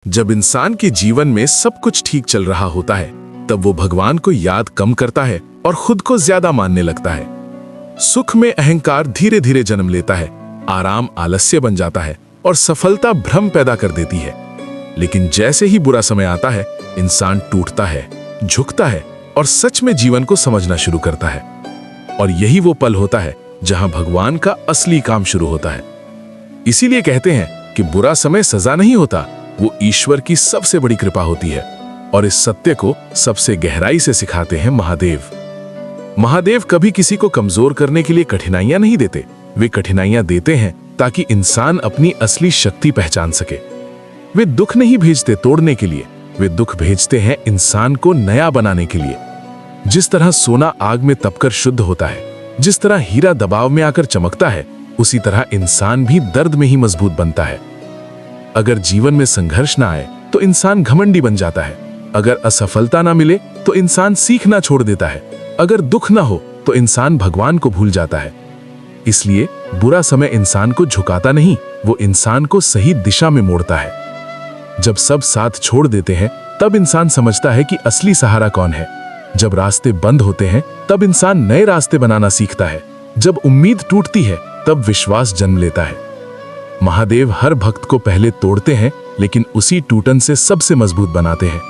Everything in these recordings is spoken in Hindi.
जब इंसान के जीवन में सब कुछ ठीक चल रहा होता है, तब वो भगवान को याद कम करता है और खुद को ज्यादा मानने लगता है। सुख में अहंकार धीरे धीरे जन्म लेता है, आराम आलस्य बन जाता है और सफलता भ्रम पैदा कर देती है। लेकिन जैसे ही बुरा समय आता है, इंसान टूटता है, झुकता है और सच में जीवन को समझना शुरू करता है। और यही वो पल होता है जहां भगवान का असली काम शुरू होता है। इसीलिए कहते हैं कि बुरा समय सजा नहीं होता, वो ईश्वर की सबसे बड़ी कृपा होती है। और इस सत्य को सबसे गहराई से सिखाते हैं महादेव। महादेव कभी किसी को कमजोर करने के लिए कठिनाइयां नहीं देते, वे कठिनाइयां देते हैं ताकि इंसान अपनी असली शक्ति पहचान सके। वे दुख नहीं भेजते तोड़ने के लिए, वे दुख भेजते हैं इंसान को नया बनाने के लिए। जिस तरह सोना आग में तपकर शुद्ध होता है, जिस तरह हीरा दबाव में आकर चमकता है, उसी तरह इंसान भी दर्द में ही मजबूत बनता है। अगर जीवन में संघर्ष ना आए तो इंसान घमंडी बन जाता है। अगर असफलता ना मिले तो इंसान सीखना छोड़ देता है। अगर दुख ना हो तो इंसान भगवान को भूल जाता है। इसलिए बुरा समय इंसान को झुकाता नहीं, वो इंसान को सही दिशा में मोड़ता है। जब सब साथ छोड़ देते हैं, तब इंसान समझता है कि असली सहारा कौन है। जब रास्ते बंद होते हैं, तब इंसान नए रास्ते बनाना सीखता है। जब उम्मीद टूटती है, तब विश्वास जन्म लेता है। महादेव हर भक्त को पहले तोड़ते हैं, लेकिन उसी टूटन से सबसे मजबूत बनाते हैं।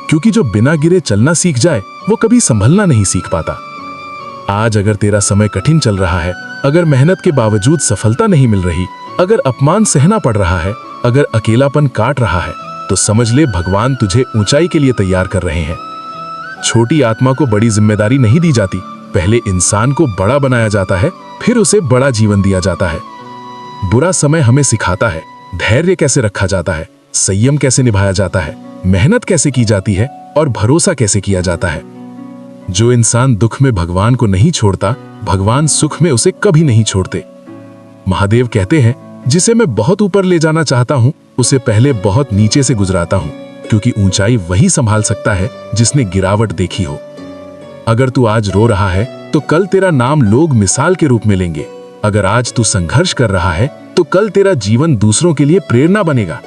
क्योंकि जो बिना गिरे चलना सीख जाए, वो कभी संभलना नहीं सीख पाता। आज अगर तेरा समय कठिन चल रहा है, अगर मेहनत के बावजूद सफलता नहीं मिल रही, अगर अपमान सहना पड़ रहा है, अगर अकेलापन काट रहा है, तो समझ ले भगवान तुझे ऊंचाई के लिए तैयार कर रहे हैं। छोटी आत्मा को बड़ी जिम्मेदारी नहीं दी जाती, पहले इंसान को बड़ा बनाया जाता है, फिर उसे बड़ा जीवन दिया जाता है। बुरा समय हमें सिखाता है धैर्य कैसे रखा जाता है, संयम कैसे निभाया जाता है, मेहनत कैसे की जाती है और भरोसा कैसे किया जाता है। जो इंसान दुख में भगवान को नहीं छोड़ता, भगवान सुख में उसे कभी नहीं छोड़ते। महादेव कहते हैं, जिसे मैं बहुत ऊपर ले जाना चाहता हूं, उसे पहले बहुत नीचे से गुजराता हूं, क्योंकि ऊंचाई वही संभाल सकता है जिसने गिरावट देखी हो। अगर तू आज रो रहा है, तो कल तेरा नाम लोग मिसाल के रूप में लेंगे। अगर आज तू संघर्ष कर रहा है, तो कल तेरा जीवन दूसरों के लिए प्रेरणा बनेगा।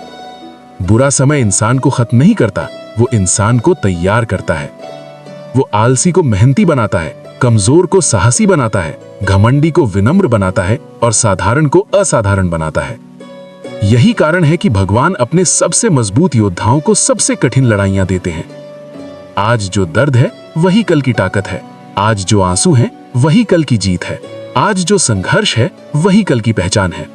बुरा समय इंसान को खत्म नहीं करता, वो इंसान को तैयार करता है। वो आलसी को मेहनती बनाता है, कमजोर को साहसी बनाता है, घमंडी को विनम्र बनाता है और साधारण को असाधारण बनाता है। यही कारण है कि भगवान अपने सबसे मजबूत योद्धाओं को सबसे कठिन लड़ाइयां देते हैं। आज जो दर्द है, वही कल की ताकत है। आज जो आंसू है, वही कल की जीत है। आज जो संघर्ष है, वही कल की पहचान है।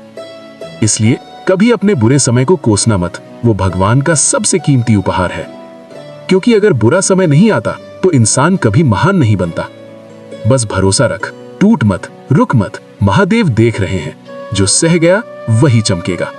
इसलिए कभी अपने बुरे समय को कोसना मत, वो भगवान का सबसे कीमती उपहार है। क्योंकि अगर बुरा समय नहीं आता, तो इंसान कभी महान नहीं बनता। बस भरोसा रख, टूट मत, रुक मत, महादेव देख रहे हैं। जो सह गया वही चमकेगा।